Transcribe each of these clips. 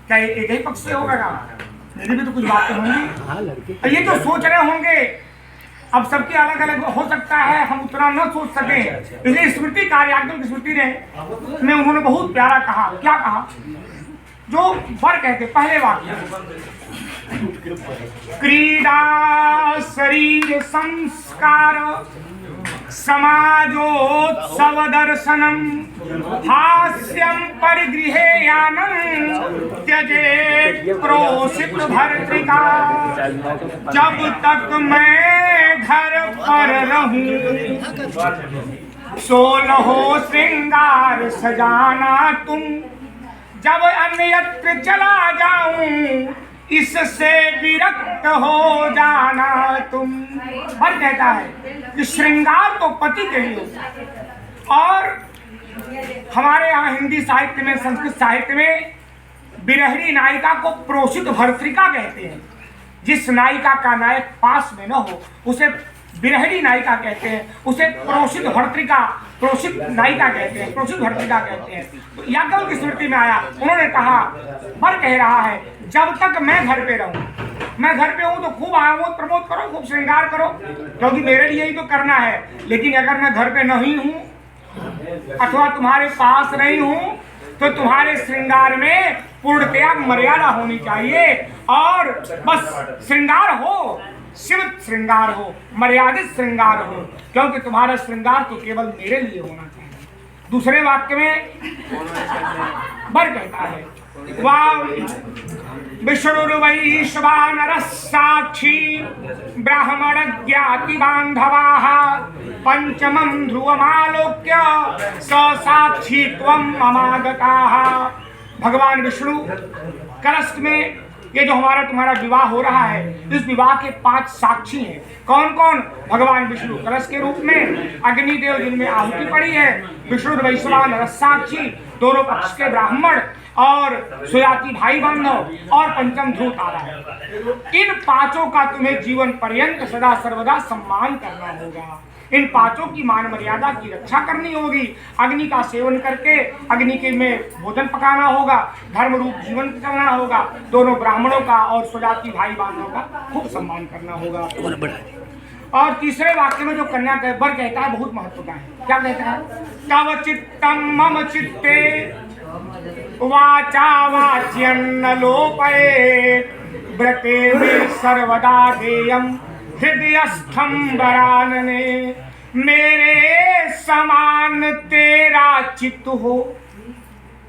क्या एक ही पक्ष से होगा क्या? मेरी भी तो कुछ बातें होंगी। ये तो सोच रहे होंगे, अब सबके अलग अलग हो सकता है, हम उतना न सोच सके। इसलिए स्मृति कार्याग्नि की स्मृति में उन्होंने बहुत प्यारा कहा। क्या कहा? जो वर कहते पहले वाक्य, क्रीडा शरीर संस्कार समाजोत्सव दर्शनम हास्यम परिगृहे यानम त्यजेत प्रोषित भर्तृका। जब तक मैं घर पर रहूं सोलहो श्रृंगार सजाना तुम, जब अन्यत्र चला जाऊं इससे विरक्त हो जाना तुम। और कहता है कि श्रृंगार तो पति के लिए होता है। और हमारे यहाँ हिंदी साहित्य में, संस्कृत साहित्य में विरहिणी नायिका को प्रोषित भर्तृका कहते हैं। जिस नायिका का नायक पास में न हो उसे विरहिणी नायिका कहते हैं, उसे प्रोषित भर्तृका, प्रोषित नायिका कहते हैं, प्रोषित भर्तृका कहते हैं। तो याज्ञवल्क्य की स्मृति में आया, उन्होंने कहा, पर कह रहा है जब तक मैं घर पे रहूं, मैं घर पे हूं तो खूब आमोद प्रमोद करो, खूब श्रृंगार करो, क्योंकि मेरे लिए ही तो करना है। लेकिन अगर मैं घर पे नहीं हूं अथवा तुम्हारे पास नहीं हूं तो तुम्हारे श्रृंगार में पूर्णतया मर्यादा होनी चाहिए। और बस श्रृंगार हो, सीमित श्रृंगार हो, मर्यादित श्रृंगार हो, क्योंकि तुम्हारा श्रृंगार तो केवल मेरे लिए होना चाहिए। दूसरे वाक्य में वर कहता है, विष्णुर्वैश्वानरः साक्षी ब्राह्मण ज्ञाति बांधवाः पंचमं ध्रुवमालोक्य साक्षी त्वं ममागताः। भगवान विष्णु कलश में, ये जो हमारा तुम्हारा विवाह हो रहा है, इस विवाह के 5 साक्षी हैं। कौन कौन? भगवान विष्णु कलश के रूप में, अग्निदेव जिनमें आहुति पड़ी है, विष्णु वैश्वानर साक्षी, दोनों पक्ष के ब्राह्मण और सुयाती भाई बांधव और पंचम ध्रुव तारा है। इन 5 का तुम्हें जीवन पर्यंत सदा सर्वदा सम्मान करना होगा। इन 5 की मान मर्यादा की रक्षा करनी होगी। अग्नि का सेवन करके अग्नि के में भोजन पकाना होगा, धर्म रूप जीवन चलना होगा, दोनों ब्राह्मणों का और सुजाति भाई बहनों का खूब सम्मान करना होगा। और तीसरे वाक्य में जो कन्या के वर कहता है बहुत महत्व का है। क्या कहता है? तव चित्तम मम चित्ते वाचा वाच्यन्न लोपयेत् व्रते में सर्वदा देयम हृदयस्थम वरानने। मेरे समान तेरा चित्त हो,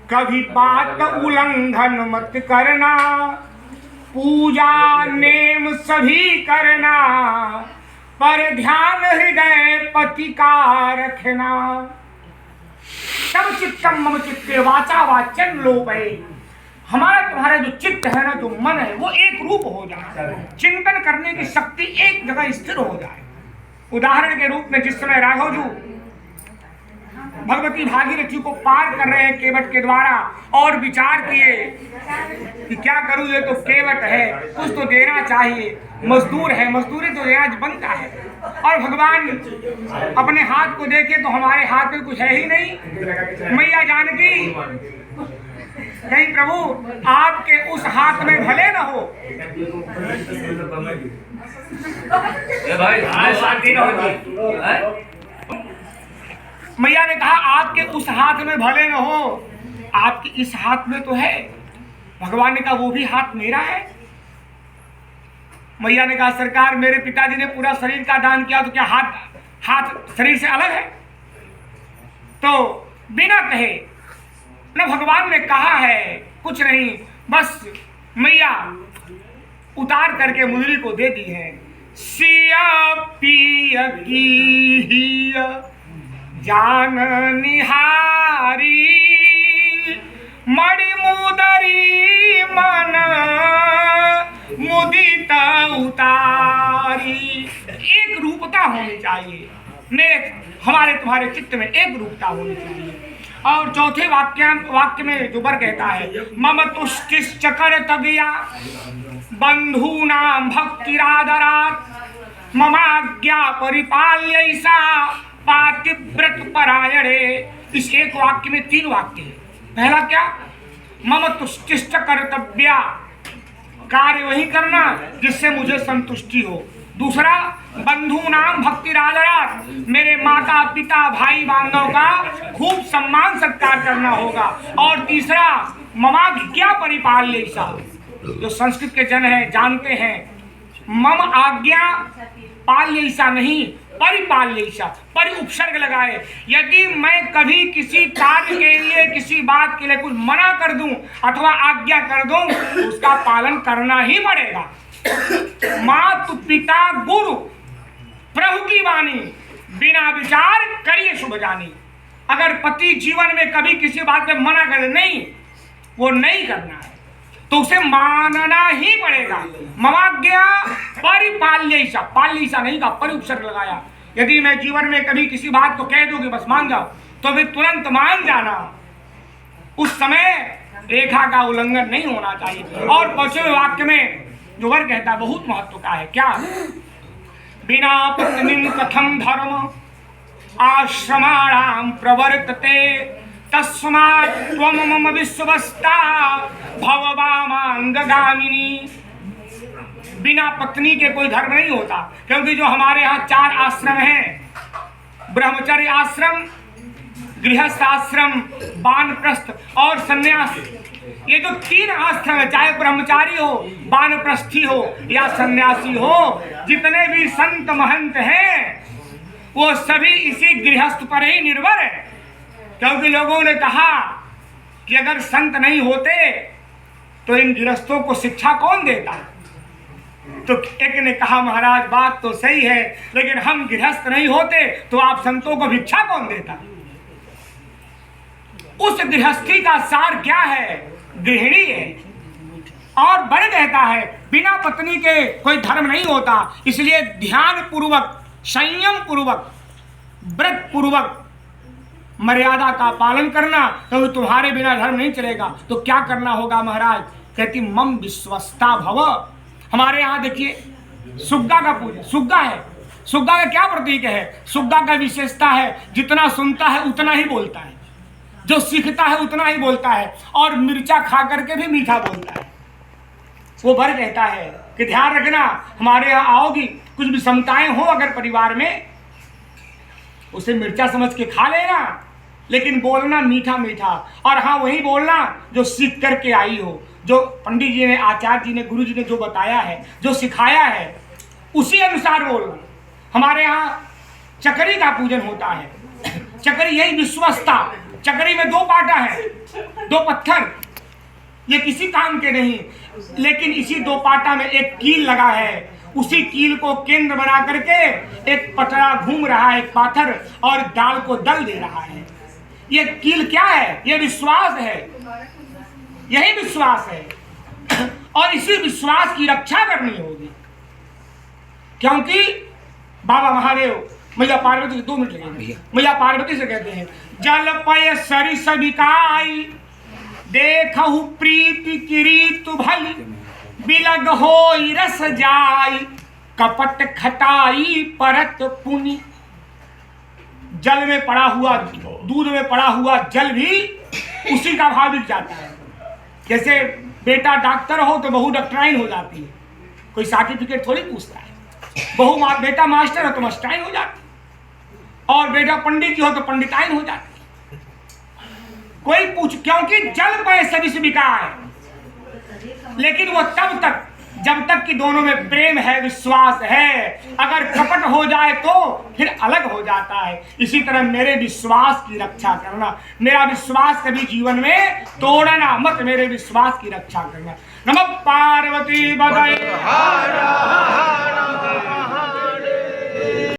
कभी बात उल्लंघन मत करना, पूजा नेम सभी करना, पर ध्यान हृदय पति का रखना। तब चित्तम मम चित्ते वाचा वाचन लोपये। हमारा तुम्हारा जो चित्त है ना, जो मन है, वो एक रूप हो जाए, चिंतन करने की शक्ति एक जगह स्थिर हो जाए। उदाहरण के रूप में जिस समय राघव जी भगवती भागीरथी को पार कर रहे हैं केवट के द्वारा, और विचार किए कि क्या करूं, ये तो केवट है, कुछ तो देना चाहिए, मजदूर है, मजदूरी तो देना बनता है। और भगवान अपने हाथ को देखे तो हमारे हाथ में कुछ है ही नहीं। मैया जानकी नहीं प्रभु, आपके उस हाथ में भले न हो, मैया ने कहा आपके उस हाथ में भले न हो, आपके इस हाथ में तो है। भगवान ने कहा वो भी हाथ मेरा है। मैया ने कहा सरकार, मेरे पिताजी ने पूरा शरीर का दान किया, तो क्या हाथ शरीर से अलग है? तो बिना कहे न भगवान ने कहा है कुछ नहीं, बस मैया उतार करके मुरली को दे दी है। सिया पिया की जान निहारी, मणि मुदरी मन मुदित उतारी। एक रूपता होनी चाहिए, मेरे हमारे तुम्हारे चित्त में एक रूपता होनी चाहिए। और चौथे वाक्य में जो वर कहता है, मम तुष्टिश्च कर्तव्या बंधूनां भक्तिरादरात् ममाज्ञा परिपाल्यैषा पातिव्रत परायणे। इस एक वाक्य में 3 वाक्य है। पहला क्या? मम तुष्टिश्च कर्तव्या, कार्य वही करना जिससे मुझे संतुष्टि हो। दूसरा, बंधु नाम भक्ति राजरात, मेरे माता पिता भाई बांधव का खूब सम्मान सत्कार करना होगा। और तीसरा, ममाज्ञा परिपाल्य, जो संस्कृत के जन हैं जानते हैं, मम आज्ञा पाल्य नहीं परिपाल्य, परि उपसर्ग लगाए। यदि मैं कभी किसी कार्य के लिए किसी बात के लिए कुछ मना कर दूं अथवा आज्ञा कर दूं तो उसका पालन करना ही पड़ेगा। मातु पिता गुरु प्रभु की वाणी, बिना विचार करिए शुभ जानी। अगर पति जीवन में कभी किसी बात में मना करे नहीं, वो नहीं करना है तो उसे मानना ही पड़ेगा। ममाज्ञा परिपाल्यैषा, पाल्यैषा नहीं का परि उपसर्ग लगाया। यदि मैं जीवन में कभी किसी बात को कह दूं कि बस मान जाओ, तो फिर तुरंत मान जाना। उस समय रेखा का उल्लंघन नहीं होना चाहिए। और 5वें वाक्य में जो वर कहता है बहुत महत्व का है। क्या? बिना पत्नी कथम धर्म आश्रमाणाम प्रवर्तते तस्मात् त्वं मम विश्वस्ता भववामांगगामिनी। बिना पत्नी के कोई धर्म नहीं होता, क्योंकि जो हमारे यहाँ 4 आश्रम हैं, ब्रह्मचर्य आश्रम, गृहस्थ आश्रम, वानप्रस्थ और सन्यास। ये जो 3 आश्रम है, चाहे ब्रह्मचारी हो, वानप्रस्थी हो या सन्यासी हो, जितने भी संत महंत हैं वो सभी इसी गृहस्थ पर ही निर्भर है। क्योंकि लोगों ने कहा कि अगर संत नहीं होते तो इन गृहस्थों को शिक्षा कौन देता? तो एक ने कहा महाराज बात तो सही है, लेकिन हम गृहस्थ नहीं होते तो आप संतों को भिक्षा कौन देता? उस गृहस्थी का सार क्या है? गृहिणी है। और बड़े कहता है बिना पत्नी के कोई धर्म नहीं होता, इसलिए ध्यान पूर्वक, संयम पूर्वक, व्रत पूर्वक मर्यादा का पालन करना, क्योंकि तुम्हारे बिना धर्म नहीं चलेगा। तो क्या करना होगा महाराज? कहती मम विश्वस्ता भव। हमारे यहाँ देखिए सुग्गा का पूजा, सुग्गा है। सुग्गा का क्या प्रतीक है? सुग्गा का विशेषता है जितना सुनता है उतना ही बोलता है, जो सीखता है उतना ही बोलता है, और मिर्चा खा करके भी मीठा बोलता है। वो भर कहता है कि ध्यान रखना, हमारे यहाँ आओगी, कुछ विषमताएं हो अगर परिवार में, उसे मिर्चा समझ के खा लेना, लेकिन बोलना मीठा मीठा। और हाँ, वही बोलना जो सीख करके आई हो, जो पंडित जी ने, आचार्य जी ने, गुरु जी ने जो बताया है, जो सिखाया है, उसी अनुसार बोलना। हमारे यहाँ चकरी का पूजन होता है। चकरी यही विश्वस्ता। चकरी में 2 पाटा है, 2 पत्थर, ये किसी काम के नहीं, लेकिन इसी 2 पाटा में एक कील लगा है। उसी कील को केंद्र बना करके एक पटरा घूम रहा है, एक पाथर, और डाल को दल दे रहा है। ये कील क्या है? ये विश्वास है, यही विश्वास है। और इसी विश्वास की रक्षा करनी होगी, क्योंकि बाबा महादेव मैया पार्वती, 2 मिनट लगेंगे, मैया पार्वती से कहते हैं जल पय सरिस बिकाई देखहु प्रीति किरीतु भली बिलग होई रस जाई कपट खटाई परत पुनि। जल में पड़ा हुआ, दूध में पड़ा हुआ जल भी उसी का भाव बिक जाता है। जैसे बेटा डॉक्टर हो तो बहू डॉक्टराइन हो जाती है, कोई सर्टिफिकेट थोड़ी पूछता है। बेटा मास्टर हो तो मास्टराइन हो जाती है, और बेटा पंडित जी हो तो पंडिताइन हो जाती है। कोई पूछ, क्योंकि जल पे सभी से बिका है। लेकिन वो तब तक जब तक कि दोनों में प्रेम है, विश्वास है। अगर कपट हो जाए तो फिर अलग हो जाता है। इसी तरह मेरे विश्वास की रक्षा करना, मेरा विश्वास कभी जीवन में तोड़ना मत, मेरे विश्वास की रक्षा करना। नमः पार्वती बधाई।